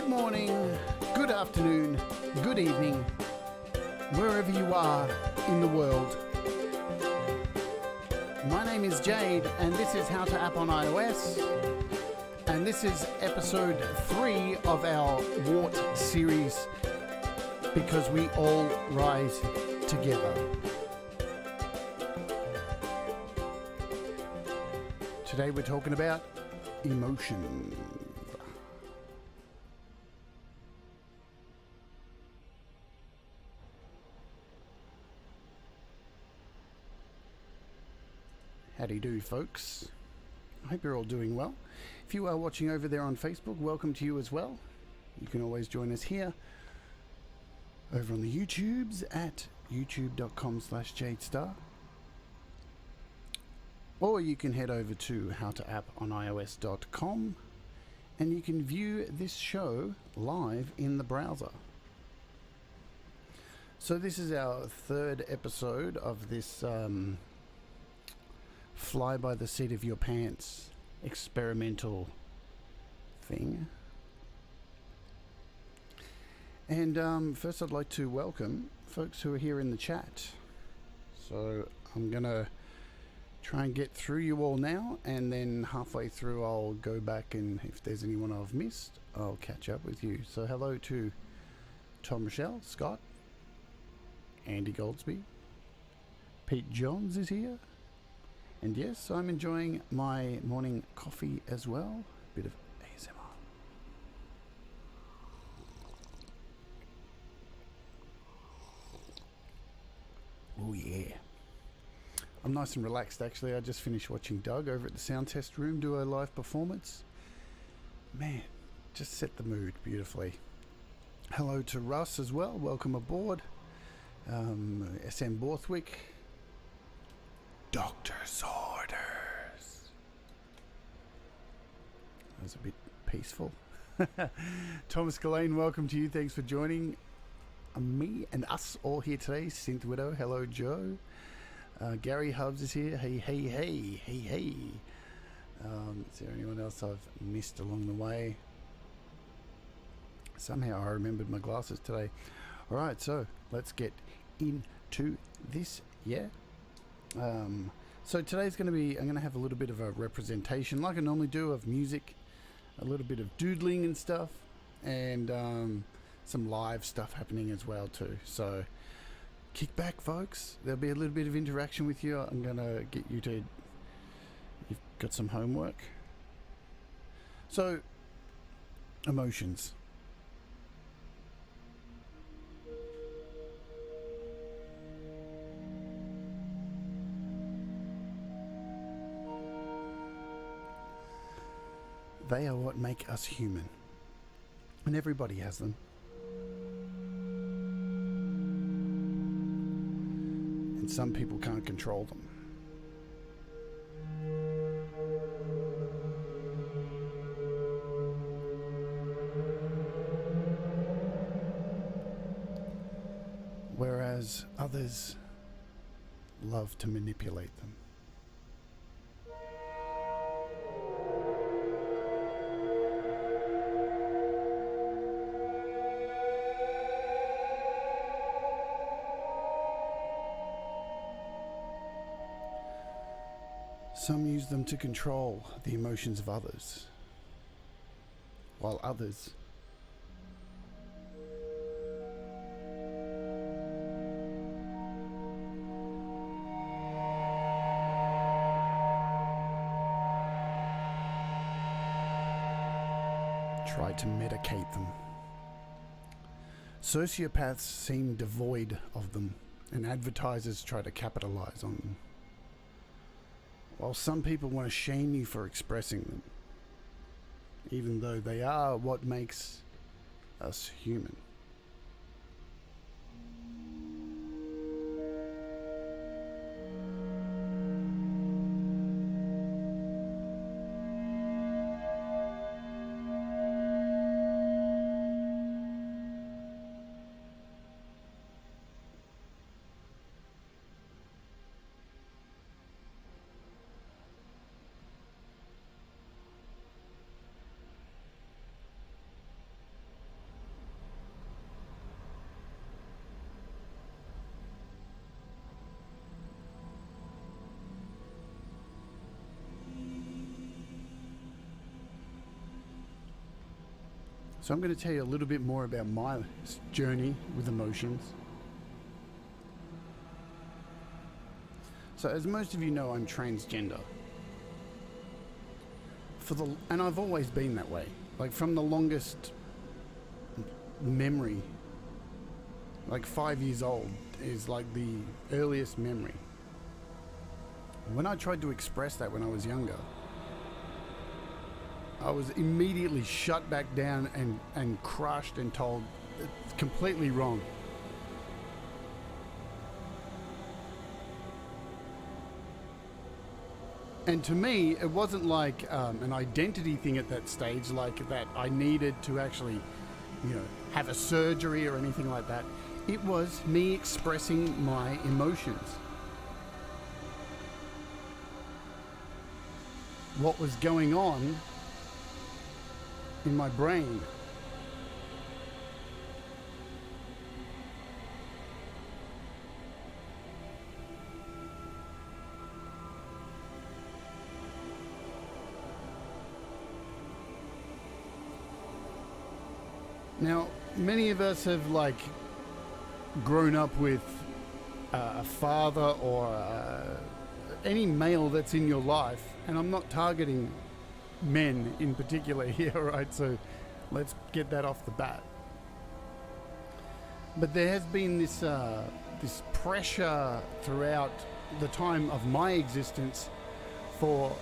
Good morning, good afternoon, good evening, wherever you are in the world. My name is Jade, and this is How to App on iOS, and this is episode 3 of our W.A.R.T series, because we all rise together. Today we're talking about emotions. Howdy do, folks. I hope you're all doing well. If you are watching over there on Facebook, welcome to you as well. You can always join us here over on the YouTubes at youtube.com/JadeStarr. Or you can head over to howtoappios.com and you can view this show live in the browser. So this is our third episode of this fly by the seat of your pants experimental thing. And first I'd like to welcome folks who are here in the chat. So I'm gonna try and get through you all now, and then halfway through I'll go back, and if there's anyone I've missed, I'll catch up with you. So hello to Tom Rochelle, Scott, Andy Goldsby, Pete Johns is here. And yes, I'm enjoying my morning coffee as well. A bit of ASMR. Oh yeah. I'm nice and relaxed actually. I just finished watching Doug over at the sound test room do a live performance. Man, just set the mood beautifully. Hello to Russ as well. Welcome aboard. SM Borthwick. Doctor's orders. That was a bit peaceful. Thomas Gillane, welcome to you. Thanks for joining me and us all here today. Synth Widow, hello Joe. Gary Hubbs is here. Hey. Is there anyone else I've missed along the way? Somehow I remembered my glasses today. Alright, so let's get into this, yeah? So today's going to be, I'm going to have a little bit of a representation like I normally do of music, a little bit of doodling and stuff, and some live stuff happening as well too. So kick back, folks. There'll be a little bit of interaction with you. I'm going to get you to, you've got some homework. So, emotions. They are what make us human, and everybody has them. And some people can't control them. Whereas others love to manipulate them. Some use them to control the emotions of others, while others try to medicate them. Sociopaths seem devoid of them, and advertisers try to capitalize on them. While some people want to shame you for expressing them, even though they are what makes us human. So I'm going to tell you a little bit more about my journey with emotions. So as most of you know, I'm transgender. And I've always been that way. Like from the longest memory, like 5 years old is like the earliest memory. When I tried to express that when I was younger, I was immediately shut back down and crushed and told it's completely wrong. And to me, it wasn't like an identity thing at that stage, like that I needed to actually, have a surgery or anything like that. It was me expressing my emotions. What was going on in my brain. Now, many of us have grown up with a father or any male that's in your life, and I'm not targeting men in particular here, right? So let's get that off the bat. But there has been this pressure throughout the time of my existence for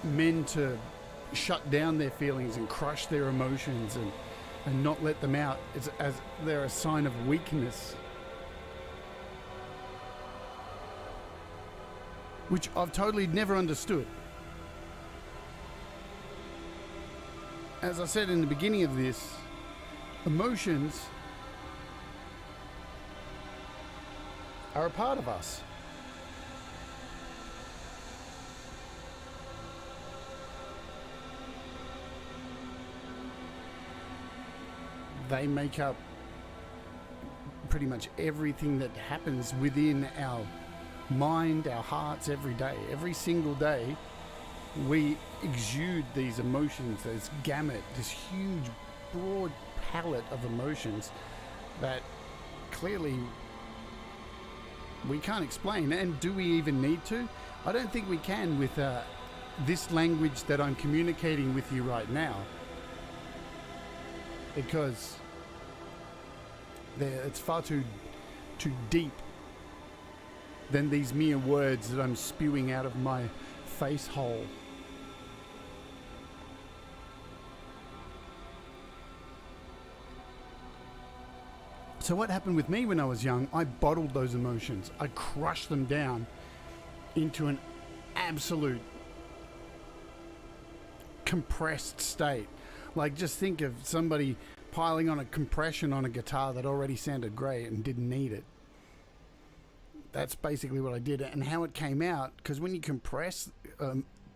men to shut down their feelings and crush their emotions and not let them out as they're a sign of weakness. Which I've totally never understood. As I said in the beginning of this, emotions are a part of us. They make up pretty much everything that happens within our mind, our hearts every day. Every single day, we exude these emotions, this gamut, this huge, broad palette of emotions that clearly we can't explain. And do we even need to? I don't think we can with this language that I'm communicating with you right now, because it's far too deep than these mere words that I'm spewing out of my face hole. So what happened with me when I was young, I bottled those emotions. I crushed them down into an absolute compressed state. Like, just think of somebody piling on a compression on a guitar that already sounded great and didn't need it. That's basically what I did, and how it came out, because when you compress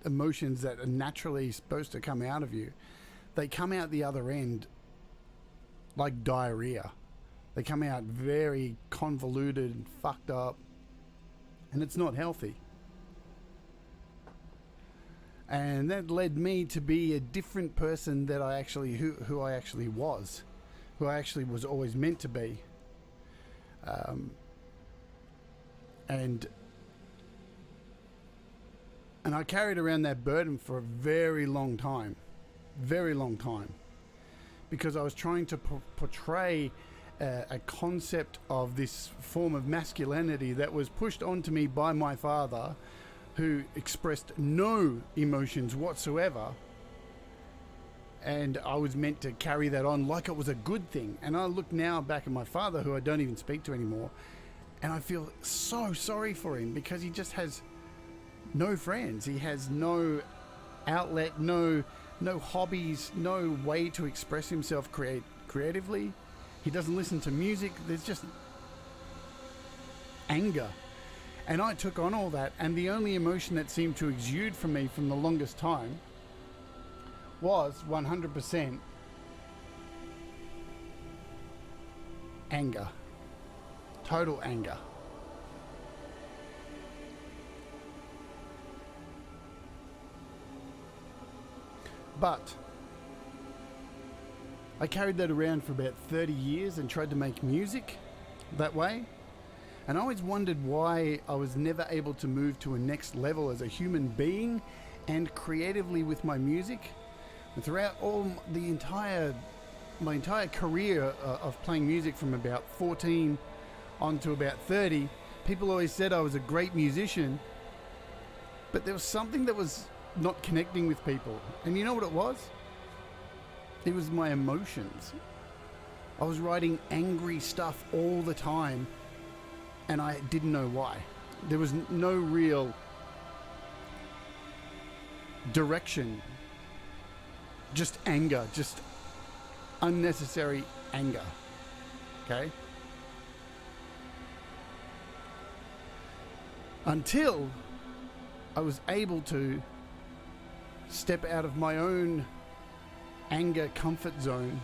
emotions that are naturally supposed to come out of you, they come out the other end like diarrhea. They come out very convoluted and fucked up, and it's not healthy. And that led me to be a different person that I actually, who I actually was, who I actually was always meant to be. And I carried around that burden for a very long time, because I was trying to portray a concept of this form of masculinity that was pushed onto me by my father, who expressed no emotions whatsoever, and I was meant to carry that on like it was a good thing. And I look now back at my father, who I don't even speak to anymore, and I feel so sorry for him, because he just has no friends. He has no outlet, no hobbies, no way to express himself creatively. He doesn't listen to music. There's just anger. And I took on all that, and the only emotion that seemed to exude from me from the longest time was 100% anger. Total anger. But I carried that around for about 30 years and tried to make music that way. And I always wondered why I was never able to move to a next level as a human being and creatively with my music. And throughout my entire career of playing music from about 14 on to about 30, people always said I was a great musician, but there was something that was not connecting with people. And you know what it was? It was my emotions. I was writing angry stuff all the time, and I didn't know why. There was no real direction. Just anger, just unnecessary anger. Okay? Until I was able to step out of my own anger comfort zone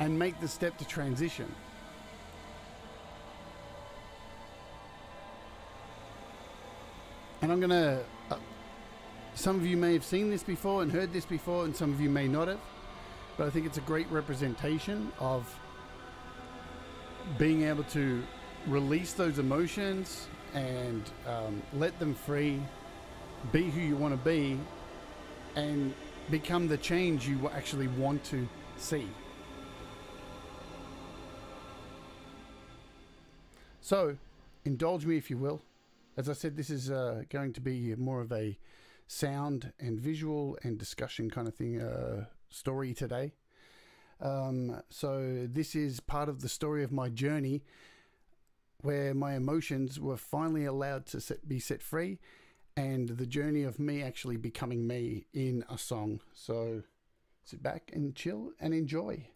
and make the step to transition. And I'm gonna some of you may have seen this before and heard this before, and some of you may not have, but I think it's a great representation of being able to release those emotions and let them free, be who you want to be, and become the change you actually want to see. So, indulge me if you will. As I said, this is going to be more of a sound and visual and discussion kind of thing story today. So this is part of the story of my journey where my emotions were finally allowed to be set free, and the journey of me actually becoming me in a song. So sit back and chill and enjoy.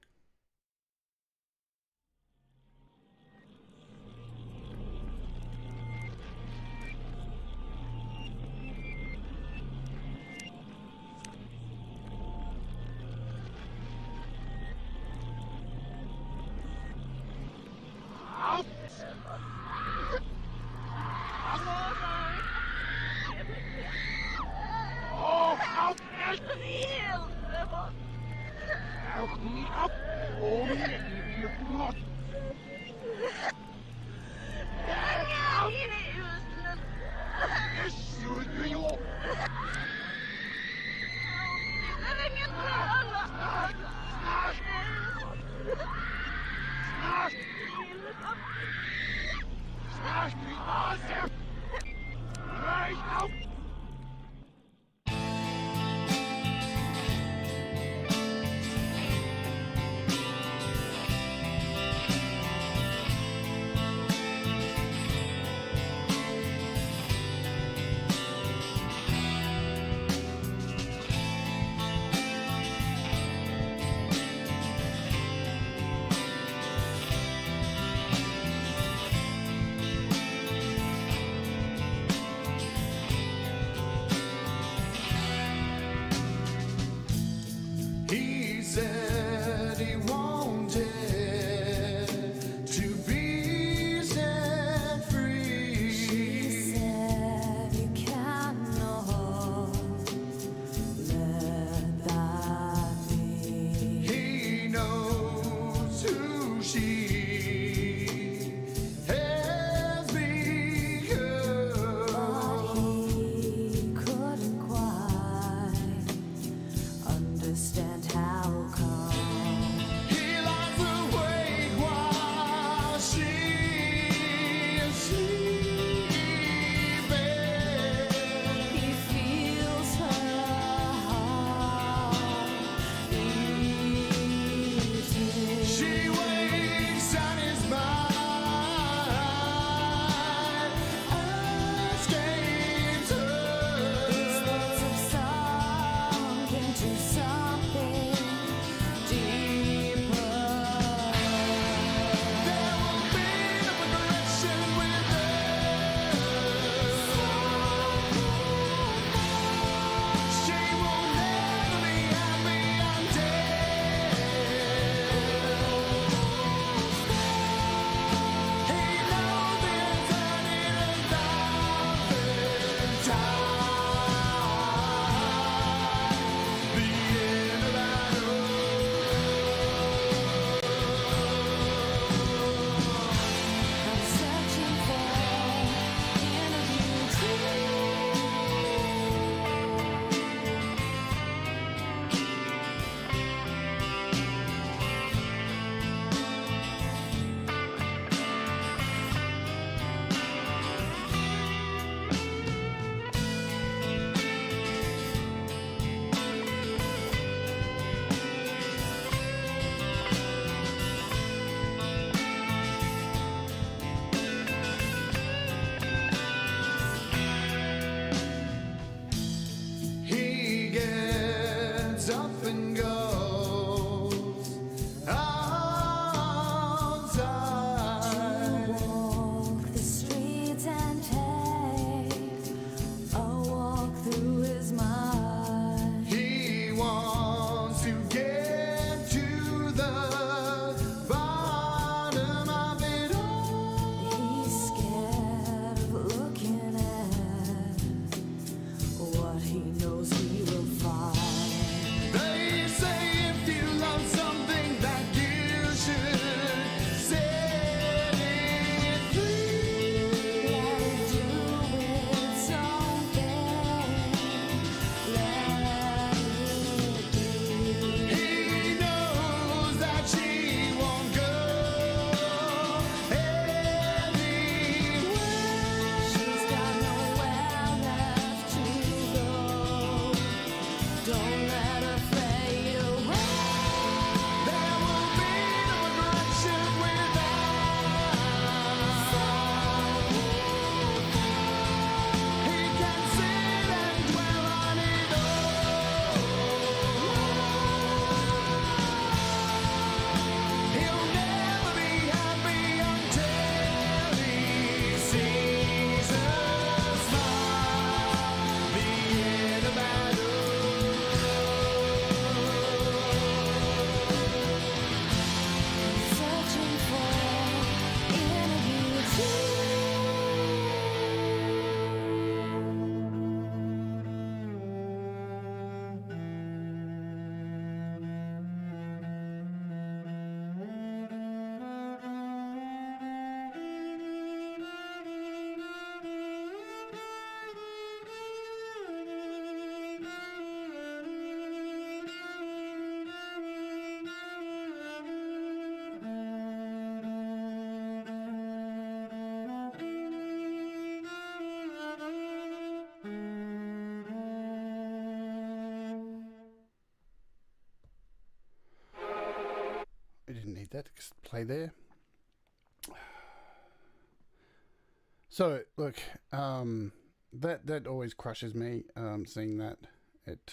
didn't need that to play there. So look, that always crushes me, seeing that. It's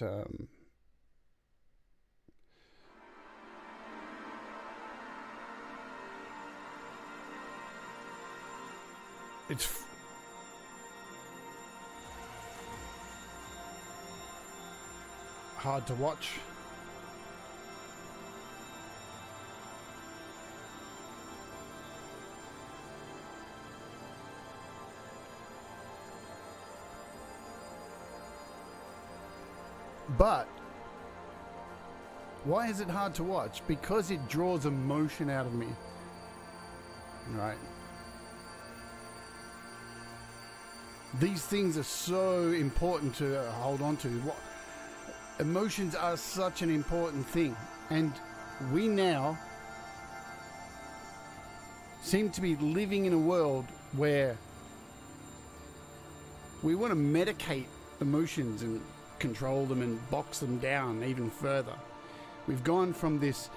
hard to watch. But why is it hard to watch? Because it draws emotion out of me. Right? These things are so important to hold on to. Emotions are such an important thing. And we now seem to be living in a world where we want to medicate emotions and control them and box them down even further. We've gone from this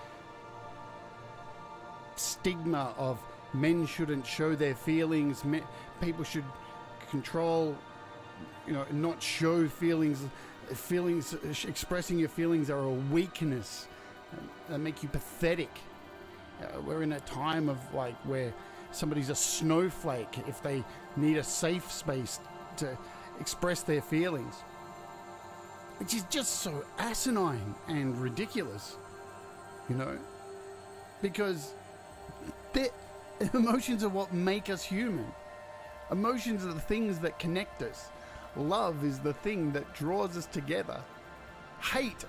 stigma of men shouldn't show their feelings, people should control, not show feelings. Expressing your feelings are a weakness. They make you pathetic. We're in a time of where somebody's a snowflake if they need a safe space to express their feelings, which is just so asinine and ridiculous, because emotions are what make us human. Emotions are the things that connect us. Love is the thing that draws us together. Hate,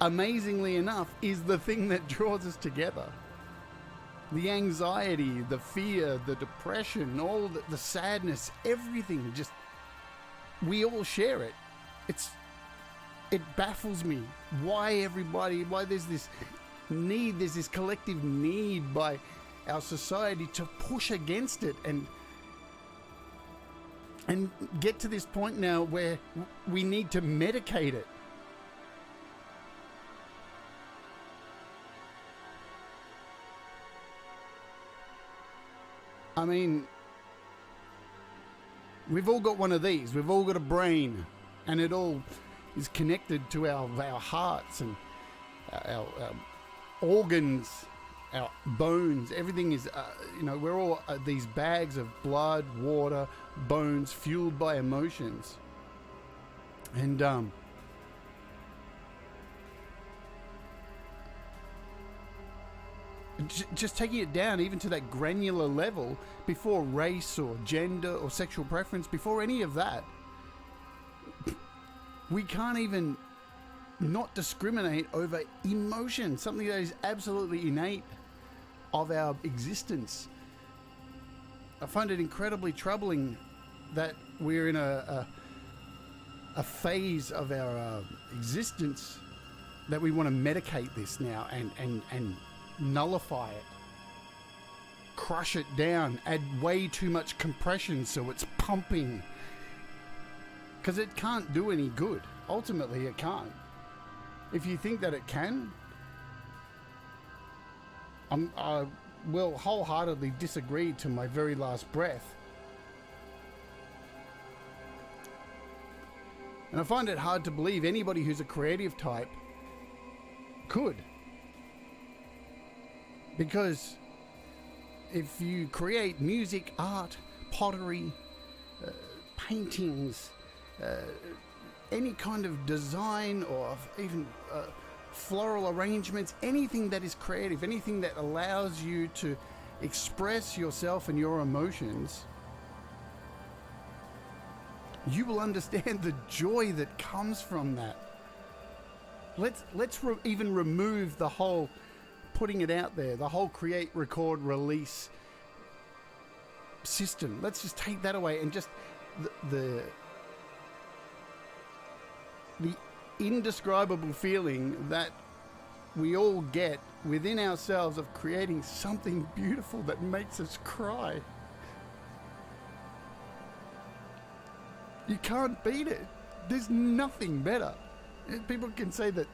amazingly enough, is the thing that draws us together. The anxiety, the fear, the depression, all the sadness, everything, we all share it. It baffles me why there's this need, there's this collective need by our society to push against it and get to this point now where we need to medicate it. I mean, we've all got one of these. We've all got a brain, and it all is connected to our hearts and our organs, our bones. Everything is, we're all these bags of blood, water, bones, fueled by emotions. And just taking it down even to that granular level, before race or gender or sexual preference, before any of that, we can't even not discriminate over emotion, something that is absolutely innate of our existence. I find it incredibly troubling that we're in a phase of our existence that we want to medicate this now and nullify it, crush it down, add way too much compression so it's pumping, because it can't do any good. Ultimately, it can't. If you think that it can, I will wholeheartedly disagree to my very last breath. And I find it hard to believe anybody who's a creative type could. Because if you create music, art, pottery, paintings, any kind of design or even floral arrangements, anything that is creative, anything that allows you to express yourself and your emotions, you will understand the joy that comes from that. Let's even remove the whole putting it out there, the whole create, record, release system. Let's just take that away and just the indescribable feeling that we all get within ourselves of creating something beautiful that makes us cry. You can't beat it. There's nothing better. People can say that,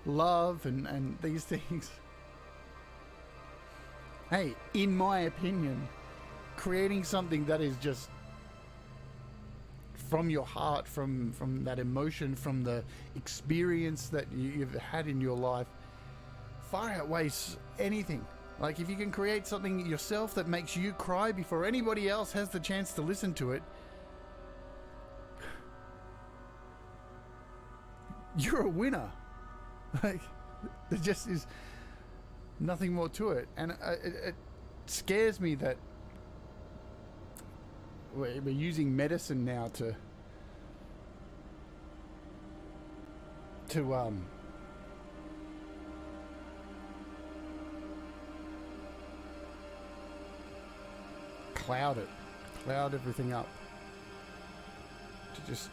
love and these things. Hey, in my opinion, creating something that is just from your heart, from that emotion, from the experience that you've had in your life, far outweighs anything. Like, if you can create something yourself that makes you cry before anybody else has the chance to listen to it, you're a winner. Like, there just is nothing more to it. And it scares me that we're using medicine now to cloud everything up, to just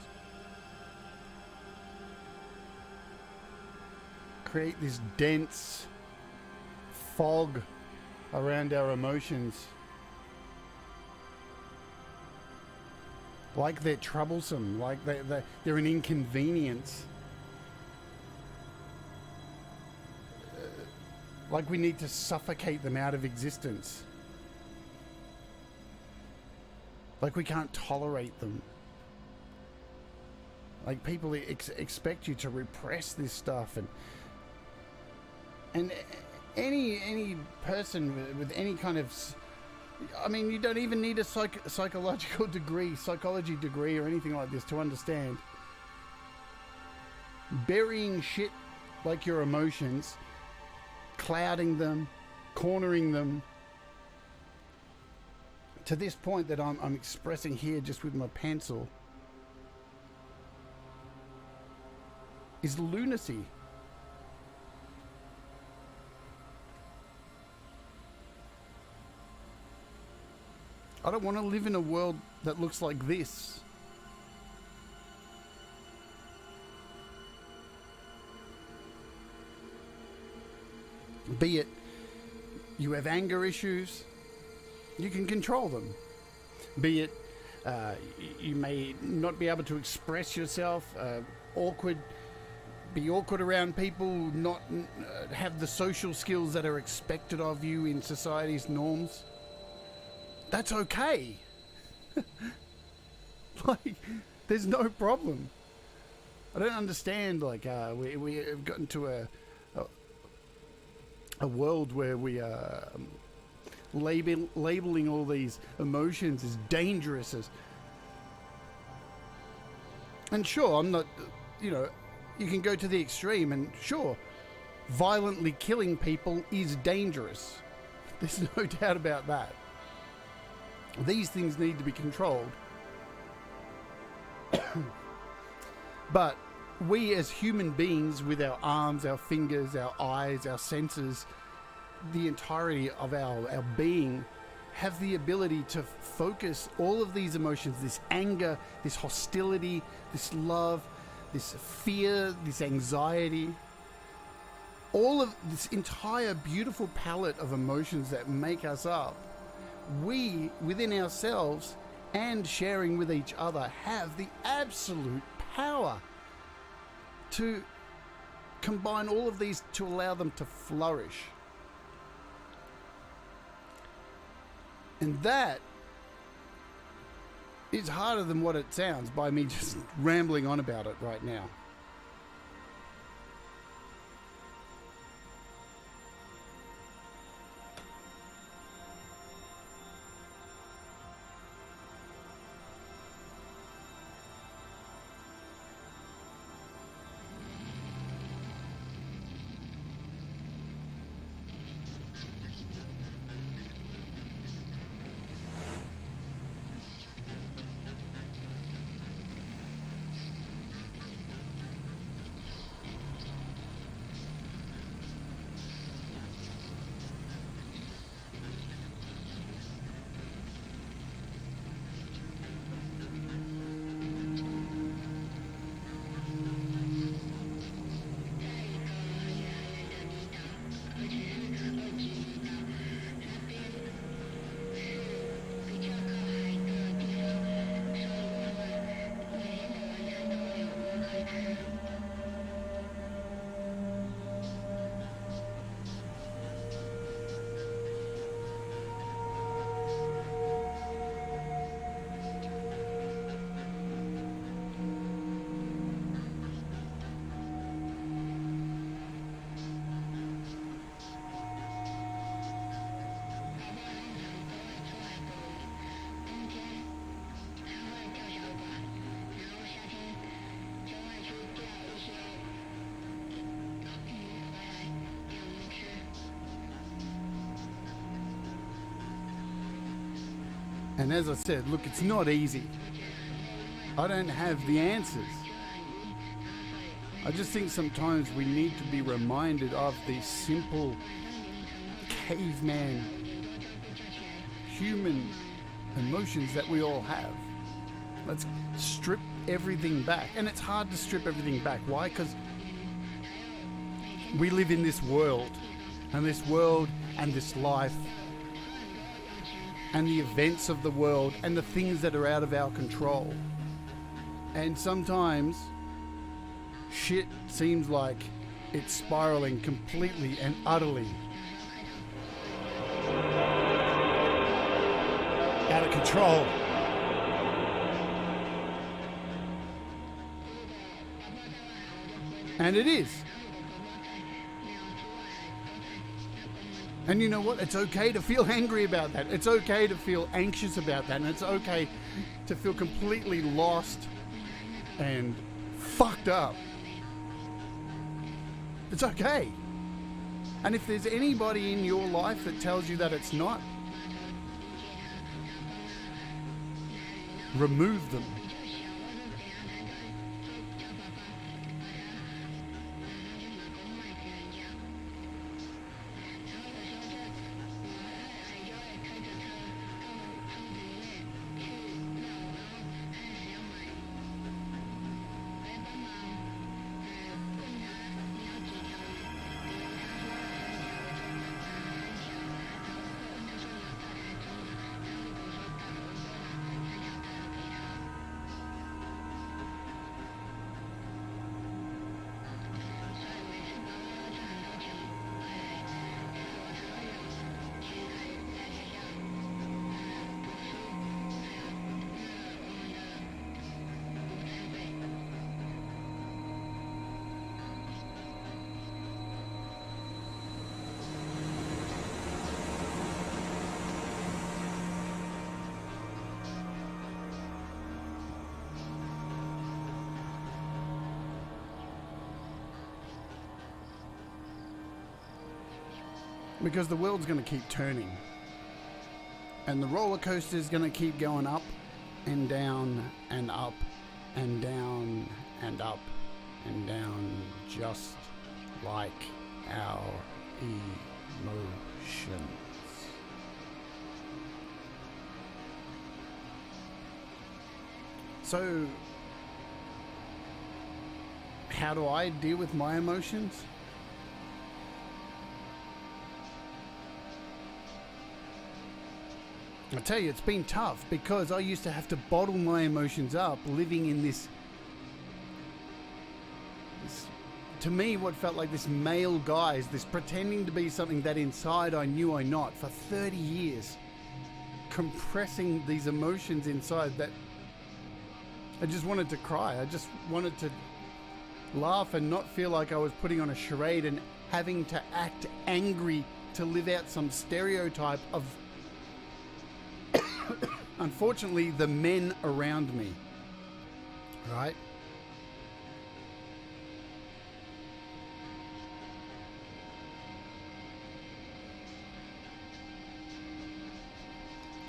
create this dense fog around our emotions, like they're troublesome, like they're an inconvenience, like we need to suffocate them out of existence, like we can't tolerate them, like people expect you to repress this stuff. And any person with any kind of, I mean, you don't even need a psychology degree or anything like this to understand. Burying shit like your emotions, clouding them, cornering them, to this point that I'm expressing here just with my pencil, is lunacy. I don't want to live in a world that looks like this. Be it you have anger issues, you can control them. Be it you may not be able to express yourself, be awkward around people, not have the social skills that are expected of you in society's norms. That's okay. Like, there's no problem. I don't understand, like, we have gotten to a world where we are labeling all these emotions as dangerous, and sure, I'm not, you can go to the extreme, and sure, violently killing people is dangerous. There's no doubt about that. These things need to be controlled. But we as human beings, with our arms, our fingers, our eyes, our senses, the entirety of our being, have the ability to focus all of these emotions, this anger, this hostility, this love, this fear, this anxiety, all of this entire beautiful palette of emotions that make us up. We, within ourselves and sharing with each other, have the absolute power to combine all of these to allow them to flourish. And that is harder than what it sounds by me just rambling on about it right now. And as I said, look, it's not easy. I don't have the answers. I just think sometimes we need to be reminded of these simple caveman human emotions that we all have. Let's strip everything back. And it's hard to strip everything back. Why? Because we live in this world, and this life, and the events of the world, and the things that are out of our control. And sometimes shit seems like it's spiraling completely and utterly out of control. And it is. And you know what? It's okay to feel angry about that. It's okay to feel anxious about that. And it's okay to feel completely lost and fucked up. It's okay. And if there's anybody in your life that tells you that it's not, remove them. Because the world's going to keep turning. And the roller coaster is going to keep going up and down and up and down and up and down, just like our emotions. So, how do I deal with my emotions? I tell you, it's been tough because I used to have to bottle my emotions up living in this to me, what felt like this male guise, this pretending to be something that inside I knew I'm not for 30 years, compressing these emotions inside that I just wanted to cry. I just wanted to laugh and not feel like I was putting on a charade and having to act angry to live out some stereotype of unfortunately, the men around me, right?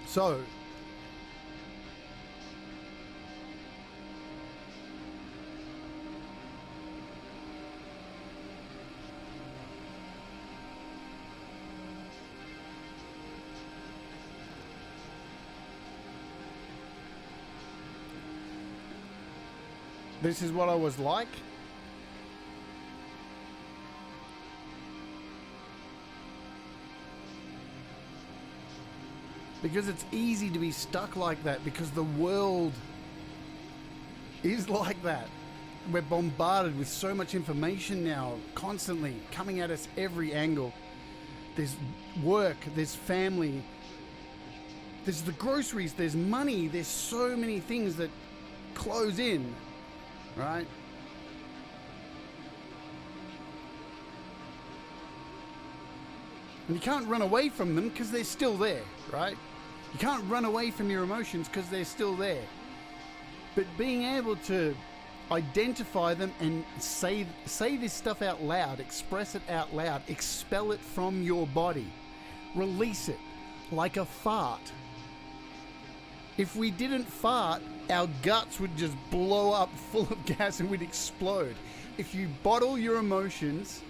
So, this is what I was like. Because it's easy to be stuck like that because the world is like that. We're bombarded with so much information now, constantly coming at us every angle. There's work, there's family, there's the groceries, there's money, there's so many things that close in. Right? And you can't run away from them because they're still there, right? You can't run away from your emotions because they're still there. But being able to identify them and say this stuff out loud, express it out loud, expel it from your body, release it like a fart. If we didn't fart, our guts would just blow up full of gas and we'd explode. If you bottle your emotions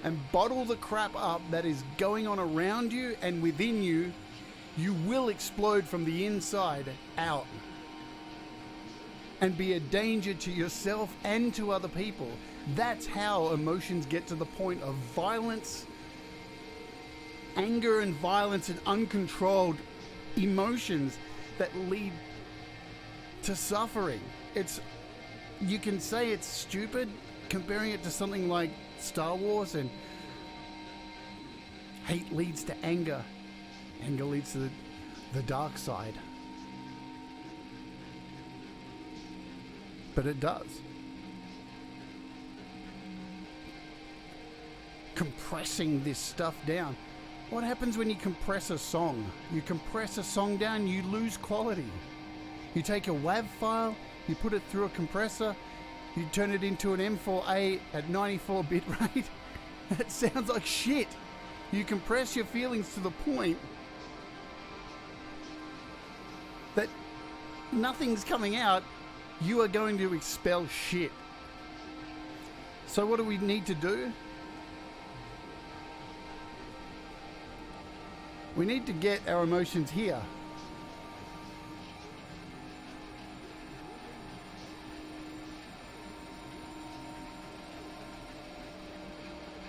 and bottle the crap up that is going on around you and within you, you will explode from the inside out and be a danger to yourself and to other people. That's how emotions get to the point of violence, anger and violence and uncontrolled emotions that lead to suffering. You can say it's stupid comparing it to something like Star Wars, and hate leads to anger. Anger leads to the dark side. But it does. Compressing this stuff down. What happens when you compress a song? You compress a song down, you lose quality. You take a WAV file, you put it through a compressor, you turn it into an M4A at 94 bit rate. It sounds like shit. You compress your feelings to the point that nothing's coming out. You are going to expel shit. So what do we need to do? We need to get our emotions here.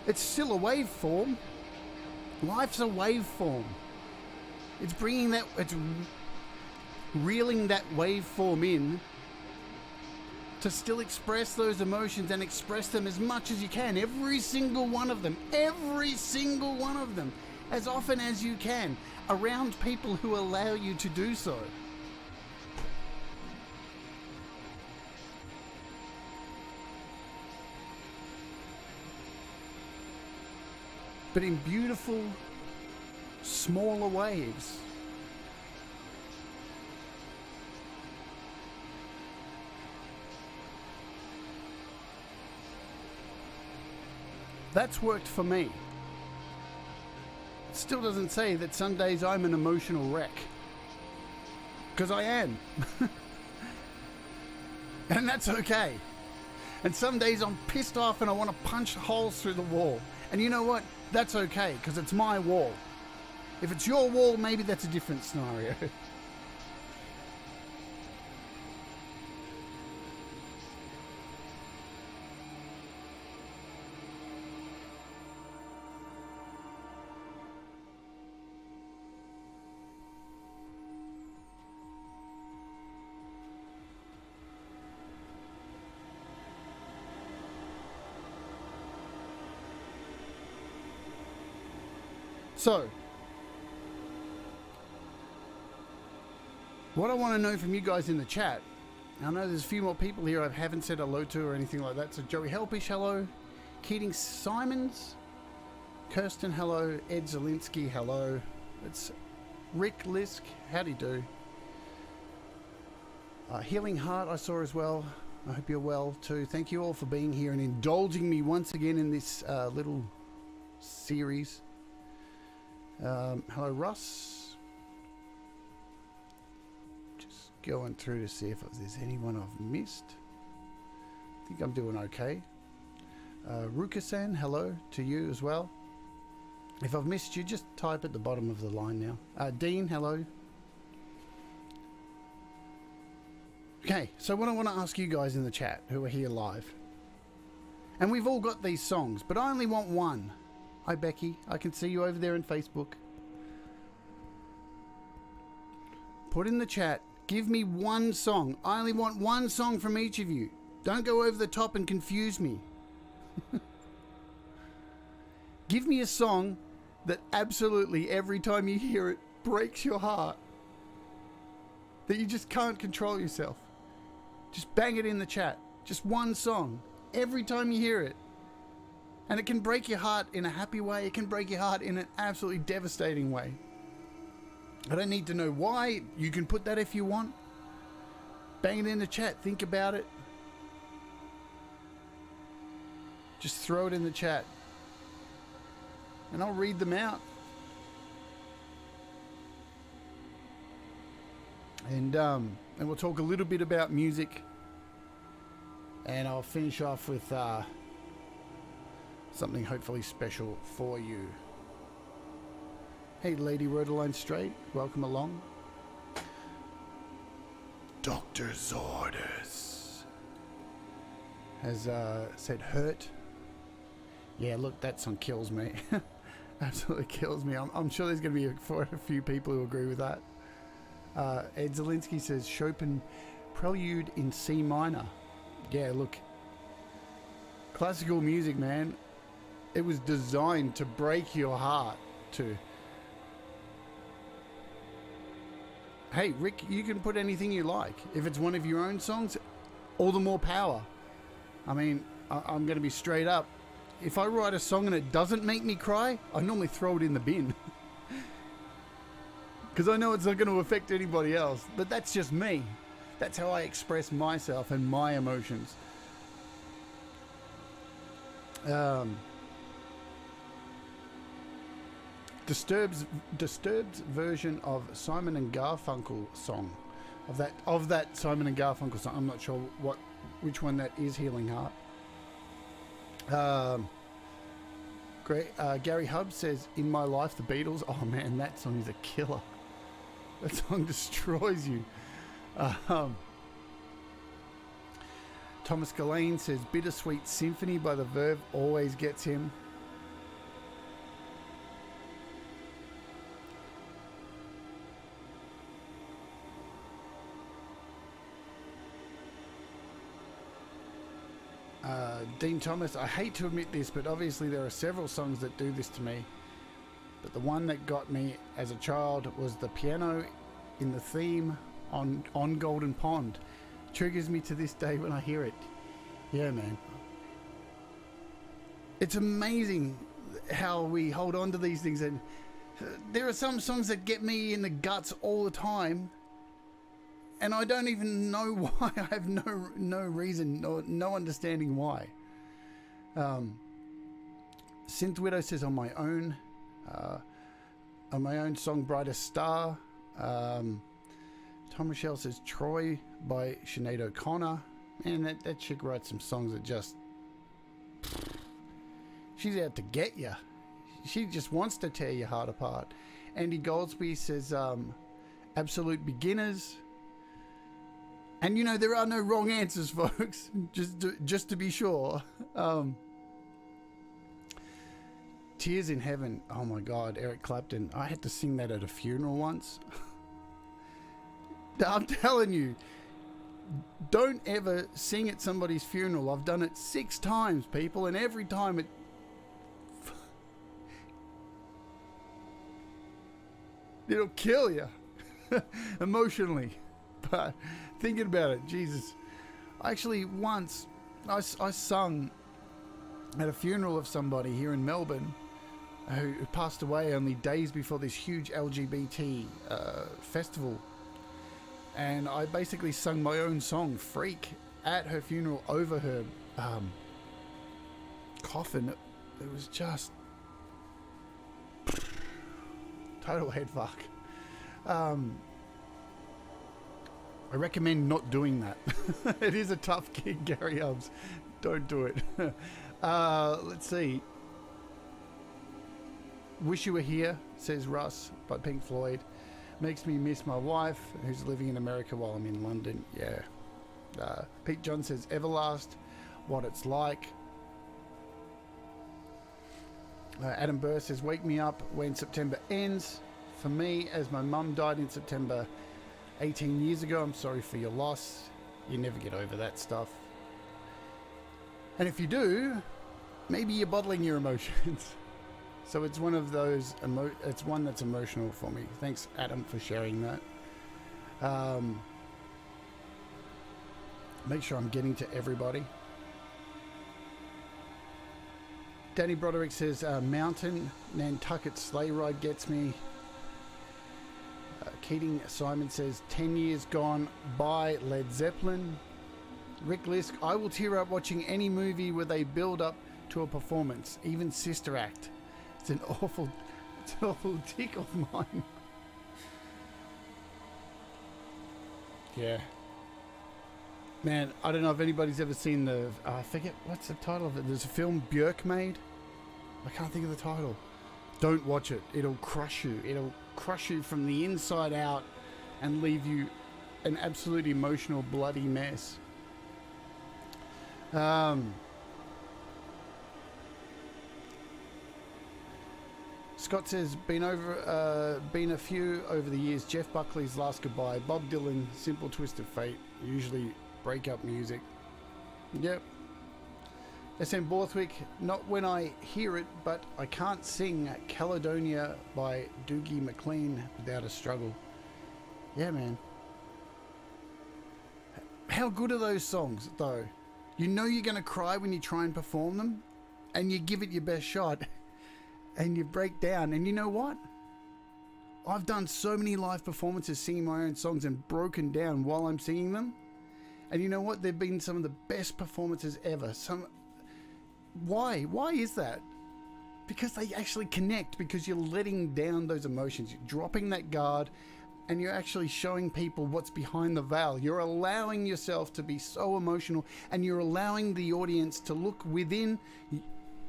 It's still a waveform. Life's a waveform. It's bringing that, it's reeling that waveform in to still express those emotions and express them as much as you can. Every single one of them. Every single one of them. As often as you can. Around people who allow you to do so. But in beautiful, smaller waves. That's worked for me. It still doesn't say that some days I'm an emotional wreck. Because I am. And that's okay. And some days I'm pissed off and I want to punch holes through the wall. And you know what? That's okay, because it's my wall. If it's your wall, maybe that's a different scenario. So, what I want to know from you guys in the chat, I know there's a few more people here I haven't said hello to or anything like that. So Joey Helpish, hello. Keating Simons, Kirsten, hello. Ed Zielinski, hello. It's Rick Lisk, howdy do. Healing Heart I saw as well. I hope you're well too. Thank you all for being here and indulging me once again in this little series. Hello Russ. Just going through to see if there's anyone I've missed. I think I'm doing okay. Ruka-san, hello to you as well. If I've missed you, just type at the bottom of the line now. Dean, hello. Okay, so what I want to ask you guys in the chat who are here live, and we've all got these songs, but I only want one. Hi Becky, I can see you over there on Facebook. Put in the chat, give me one song. I only want one song from each of you. Don't go over the top and confuse me. Give me a song that absolutely every time you hear it breaks your heart. That you just can't control yourself. Just bang it in the chat. Just one song. Every time you hear it. And it can break your heart in a happy way. It can break your heart in an absolutely devastating way. I don't need to know why. You can put that if you want. Bang it in the chat. Think about it. Just throw it in the chat. And I'll read them out. And we'll talk a little bit about music, and I'll finish off with something hopefully special for you. Hey, Lady Rodaline Straight, welcome along. Doctor's orders has said hurt. Yeah, look, that song kills me. Absolutely kills me. I'm sure there's going to be a few people who agree with that. Ed Zielinski says Chopin Prelude in C minor. Yeah, look, classical music, man. It was designed to break your heart to. Hey, Rick, you can put anything you like. If it's one of your own songs, all the more power. I mean, I'm going to be straight up. If I write a song and it doesn't make me cry, I normally throw it in the bin. Because I know it's not going to affect anybody else. But that's just me. That's how I express myself and my emotions. Disturbed's version of Simon and Garfunkel song, of that Simon and Garfunkel song. I'm not sure which one that is. Healing Heart. Great. Gary Hubbs says, "In My Life, the Beatles." Oh man, that song is a killer. That song destroys you. Thomas Gillane says, "Bittersweet Symphony" by The Verve always gets him. Dean Thomas, I hate to admit this, but obviously there are several songs that do this to me. But the one that got me as a child was the piano in the theme on Golden Pond. Triggers me to this day when I hear it. Yeah, man. It's amazing how we hold on to these things. And there are some songs that get me in the guts all the time. And I don't even know why. I have no reason, no understanding why. Synth Widow says on my own song Brightest Star. Tom Rochelle says Troy by Sinead O'Connor. Man, that chick writes some songs that just, she's out to get you. She just wants to tear your heart apart. Andy Goldsby says Absolute Beginners. And you know, there are no wrong answers, folks. just to be sure. Tears in Heaven. Oh my God, Eric Clapton. I had to sing that at a funeral once. I'm telling you, don't ever sing at somebody's funeral. I've done it 6 times, people, and every time it'll kill you emotionally. But thinking about it, Jesus. Actually, once I sung at a funeral of somebody here in Melbourne who passed away only days before this huge LGBT festival. And I basically sung my own song, Freak, at her funeral over her coffin. It was just total head fuck. I recommend not doing that. It is a tough gig, Gary Hubbs. Don't do it. Let's see. Wish You Were Here, says Russ, by Pink Floyd. Makes me miss my wife, who's living in America while I'm in London. Yeah. Pete John says Everlast, What It's Like. Adam Burr says Wake Me Up When September Ends. For me, as my mum died in September 18 years ago, I'm sorry for your loss. You never get over that stuff. And if you do, maybe you're bottling your emotions. So it's one of those, it's one that's emotional for me. Thanks, Adam, for sharing that. Make sure I'm getting to everybody. Danny Broderick says, Mountain, Nantucket Sleigh Ride gets me. Keating Simon says, 10 Years Gone by Led Zeppelin. Rick Lisk, I will tear up watching any movie where they build up to a performance, even Sister Act. It's an awful tick of mine. Yeah. Man, I don't know if anybody's ever seen the... I forget, what's the title of it? There's a film Björk made. I can't think of the title. Don't watch it. It'll crush you. It'll crush you from the inside out and leave you an absolute emotional, bloody mess. Scott says, been a few over the years. Jeff Buckley's Last Goodbye, Bob Dylan, Simple Twist of Fate, usually breakup music. Yep. SM Borthwick, not when I hear it, but I can't sing Caledonia by Doogie McLean without a struggle. Yeah, man. How good are those songs, though? You know you're going to cry when you try and perform them, and you give it your best shot, and you break down. And you know what? I've done so many live performances singing my own songs and broken down while I'm singing them. And you know what? They've been some of the best performances ever. Why? Why is that? Because they actually connect, because you're letting down those emotions. You're dropping that guard, and you're actually showing people what's behind the veil. You're allowing yourself to be so emotional, and you're allowing the audience to look within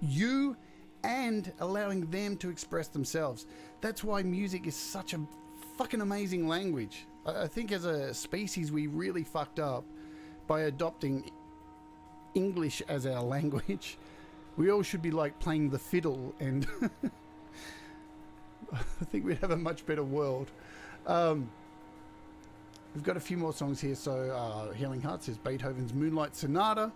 you and allowing them to express themselves. That's why music is such a fucking amazing language. I think as a species we really fucked up by adopting English as our language. We all should be like playing the fiddle, and I think we'd have a much better world. We've got a few more songs here. So Healing Heart says Beethoven's Moonlight Sonata.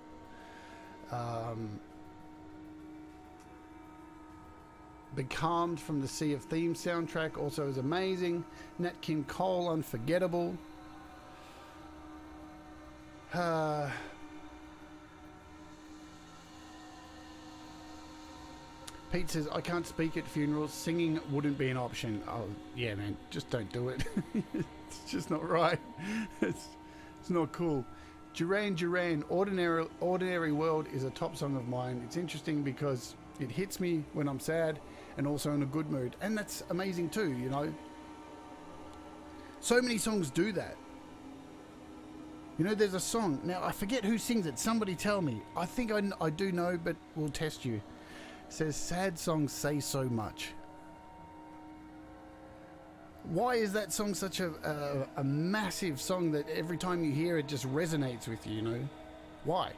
Becalmed from the Sea of Thieves soundtrack also is amazing. Nat King Cole, Unforgettable. Pete says, I can't speak at funerals. Singing wouldn't be an option. Oh, yeah, man. Just don't do it. It's just not right. It's not cool. Duran, Ordinary World is a top song of mine. It's interesting because it hits me when I'm sad and also in a good mood. And that's amazing too, you know. So many songs do that. You know, there's a song. Now, I forget who sings it. Somebody tell me. I think I do know, but we'll test you. It says, sad songs say so much. Why is that song such a massive song that every time you hear it just resonates with you, you know? Why?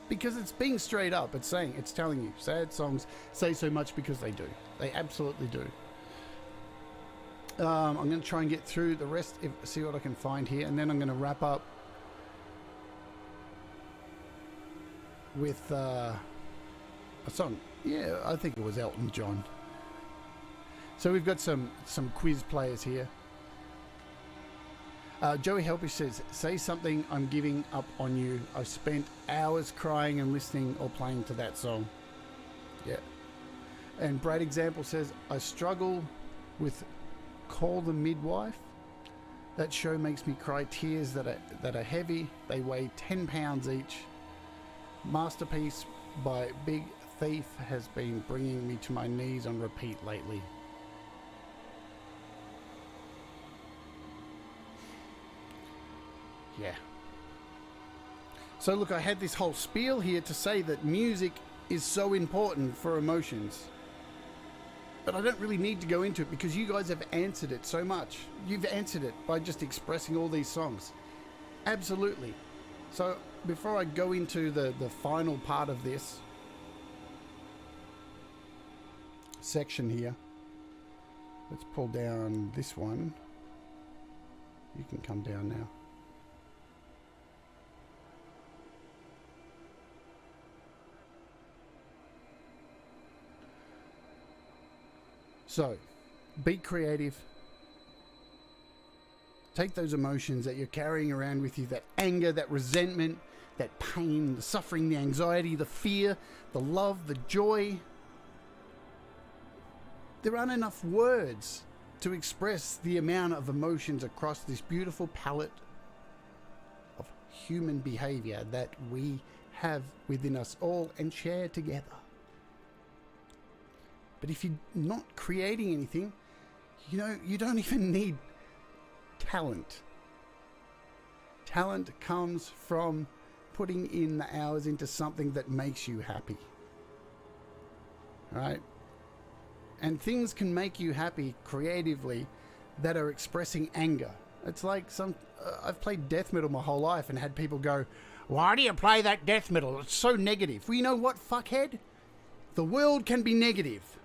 Because it's being straight up. It's telling you, sad songs say so much because they do. They absolutely do. I'm going to try and get through the rest, see what I can find here, and then I'm going to wrap up with a song. Yeah, I think it was Elton John. So we've got some quiz players here. Joey Helpish says, say something, I'm giving up on you. I've spent hours crying and listening or playing to that song. Yeah. And Brad Example says, I struggle with Call the Midwife. That show makes me cry tears that are heavy. They weigh 10 pounds each. Masterpiece by Big Thief has been bringing me to my knees on repeat lately. Yeah. So look, I had this whole spiel here to say that music is so important for emotions. But I don't really need to go into it because you guys have answered it so much. You've answered it by just expressing all these songs. Absolutely. So before I go into the final part of this section here, let's pull down this one. You can come down now. So, be creative. Take those emotions that you're carrying around with you, that anger, that resentment, that pain, the suffering, the anxiety, the fear, the love, the joy. There aren't enough words to express the amount of emotions across this beautiful palette of human behavior that we have within us all and share together. But if you're not creating anything, you know, you don't even need talent. Talent comes from putting in the hours into something that makes you happy. Right? And things can make you happy creatively that are expressing anger. It's like I've played death metal my whole life and had people go, "Why do you play that death metal? It's so negative." Well, you know what, fuckhead? The world can be negative.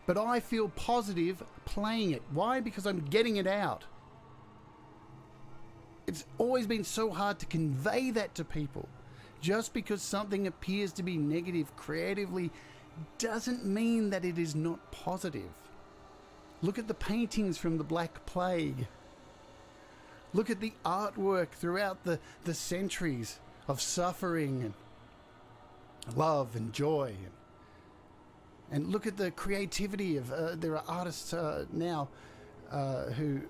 But I feel positive playing it. Why? Because I'm getting it out. It's always been so hard to convey that to people. Just because something appears to be negative creatively doesn't mean that it is not positive. Look at the paintings from the Black Plague. Look at the artwork throughout the centuries of suffering and love and joy. And look at the creativity of... there are artists now who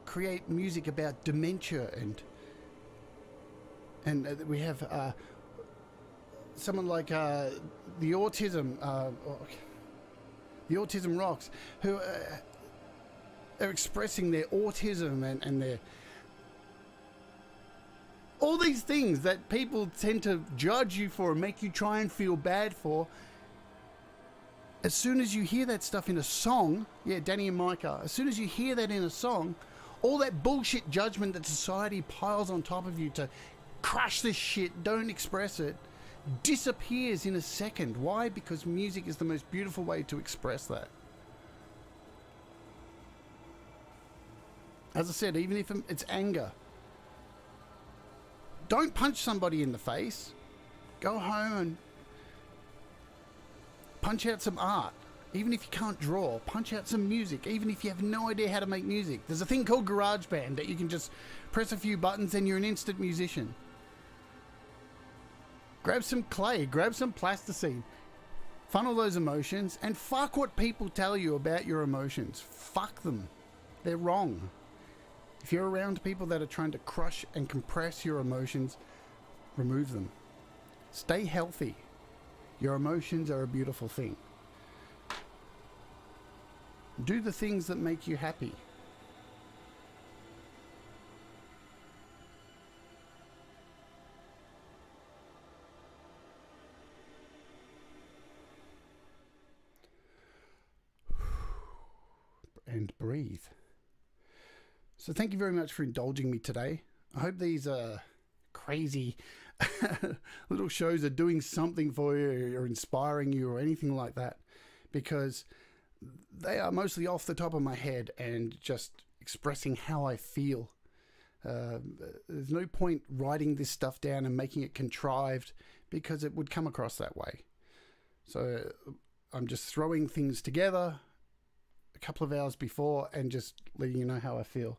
create music about dementia, and we have someone like the Autism Rocks, who are expressing their autism and their all these things that people tend to judge you for and make you try and feel bad for. As soon as you hear that stuff in a song, yeah, Danny and Micah, as soon as you hear that in a song, all that bullshit judgment that society piles on top of you to crush this shit, don't express it, disappears in a second. Why? Because music is the most beautiful way to express that. As I said, even if it's anger, don't punch somebody in the face. Go home and punch out some art. Even if you can't draw, punch out some music. Even if you have no idea how to make music. There's a thing called GarageBand that you can just press a few buttons and you're an instant musician. Grab some clay, grab some plasticine, funnel those emotions, and fuck what people tell you about your emotions. Fuck them. They're wrong. If you're around people that are trying to crush and compress your emotions, remove them. Stay healthy. Your emotions are a beautiful thing. Do the things that make you happy. And breathe. So thank you very much for indulging me today. I hope these crazy little shows are doing something for you or inspiring you or anything like that, because they are mostly off the top of my head and just expressing how I feel. There's no point writing this stuff down and making it contrived, because it would come across that way. So I'm just throwing things together a couple of hours before and just letting you know how I feel.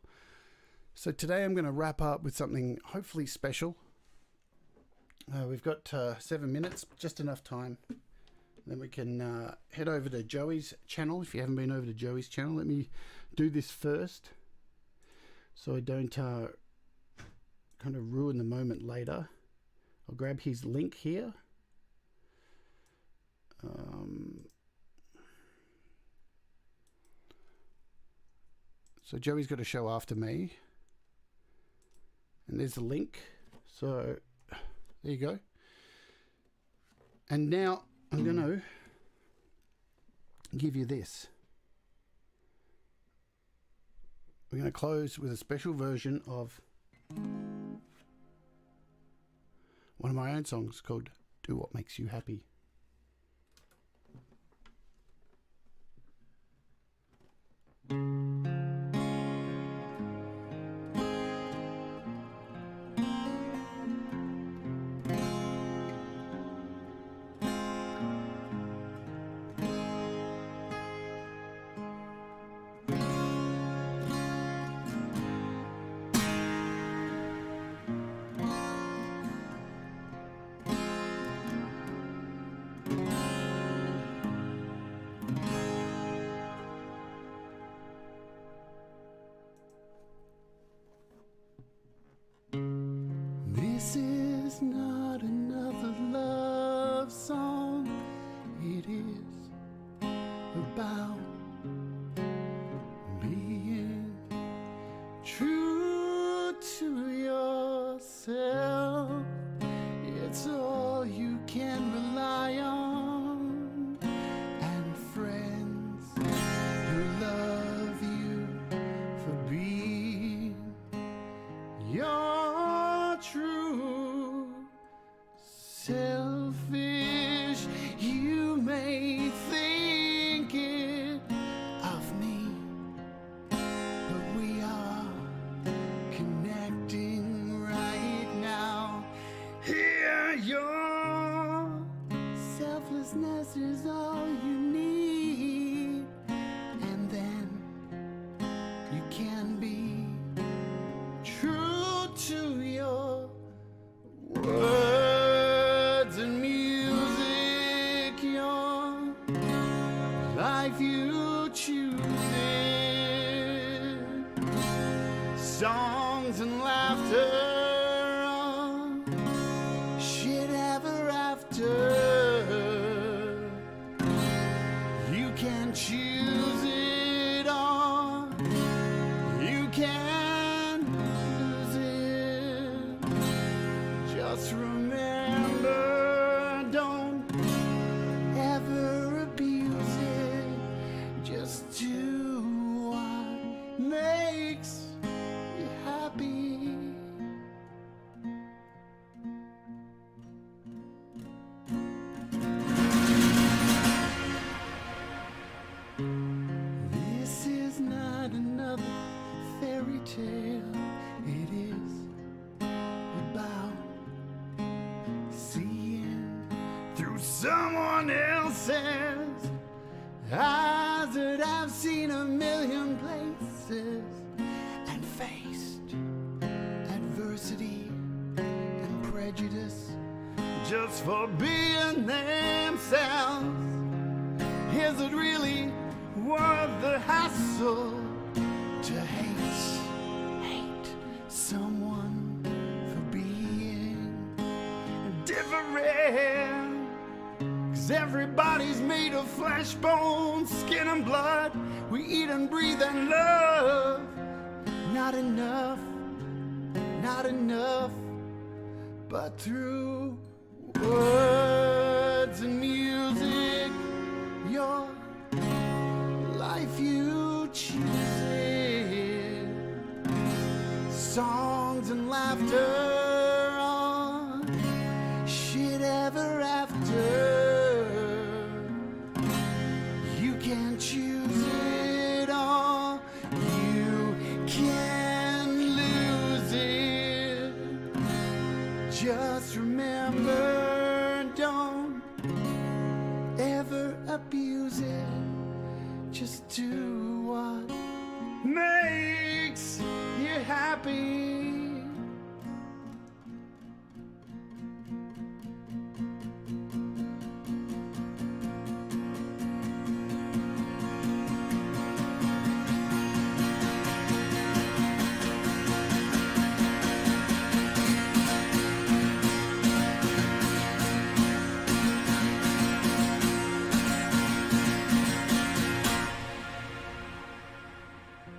So today I'm going to wrap up with something hopefully special. We've got 7 minutes, just enough time. Then we can head over to Joey's channel. If you haven't been over to Joey's channel, let me do this first so I don't kind of ruin the moment later. I'll grab his link here. So Joey's got a show after me. And there's the link. So there you go. And now I'm going to give you this. We're going to close with a special version of one of my own songs called Do What Makes You Happy. This is not another love song. It is about being true to selfish you may think it of me, but we are connecting right now. Here, your selflessness is all you need, and then you can be true to your words and music, your life you choose it, songs and laughter, shit ever after. You can choose it all, you can lose it. Just remember, don't ever abuse it. Just do what makes you happy. This is not another fairy tale. It is about seeing through someone else's eyes that I've seen a million places and faced adversity and prejudice just for being themselves. Is it really worth the hassle to hate someone for being different? 'Cause everybody's made of flesh, bone, skin and blood. We eat and breathe and love. Not enough, but through words and music, your life you choose it, songs and laughter, on shit ever after. You can choose it all, you can lose it. Just remember, don't ever abuse it. Just do what makes you happy.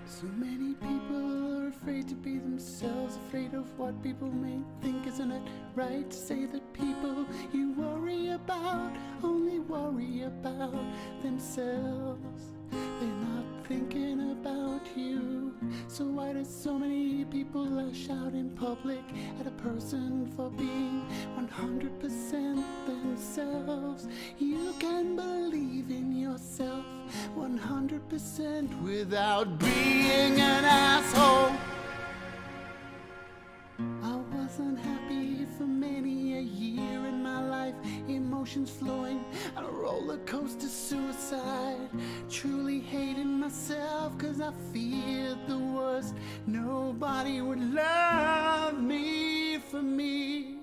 So many people are afraid to be themselves, afraid of what people may think. Isn't it right to say that people you worry about only worry about themselves? They're not thinking about you. So why do so many people lash out in public at a person for being 100% themselves? You can believe in yourself 100% without being an asshole. I wasn't happy for many a year in my life, emotions flowing on a roller coaster, suicide, truly hating myself 'cause I feared the worst. Nobody would love me for me.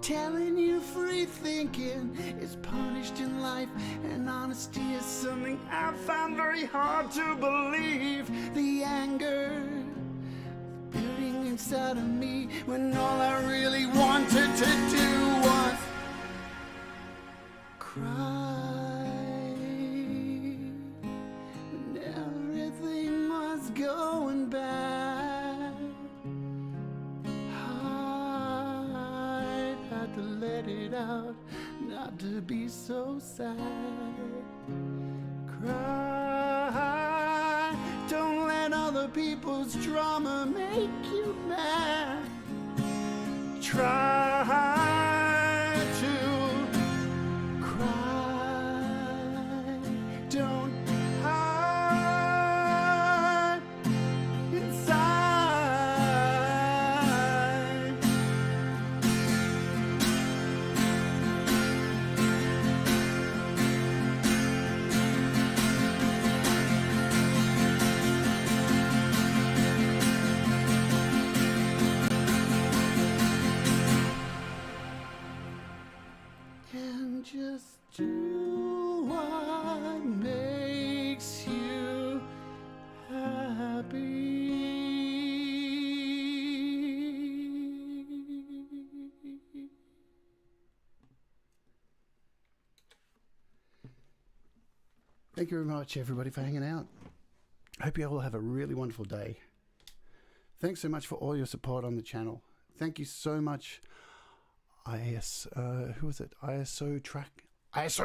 Telling you free thinking is punished in life, and honesty is something I find very hard to believe. The anger building inside of me when all I really wanted to do was cry. When everything was going bad, I had to let it out, not to be so sad. Cry, don't let other people's drama make you mad. Try don't hide inside. And just do what makes you happy. Thank you very much, everybody, for hanging out. I hope you all have a really wonderful day. Thanks so much for all your support on the channel. Thank you so much, who was it? ISO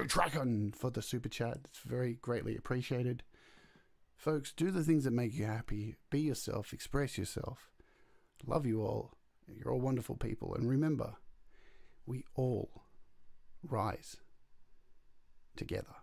Trackon for the super chat. It's very greatly appreciated. Folks, do the things that make you happy. Be yourself. Express yourself. Love you all. You're all wonderful people. And remember, we all rise together.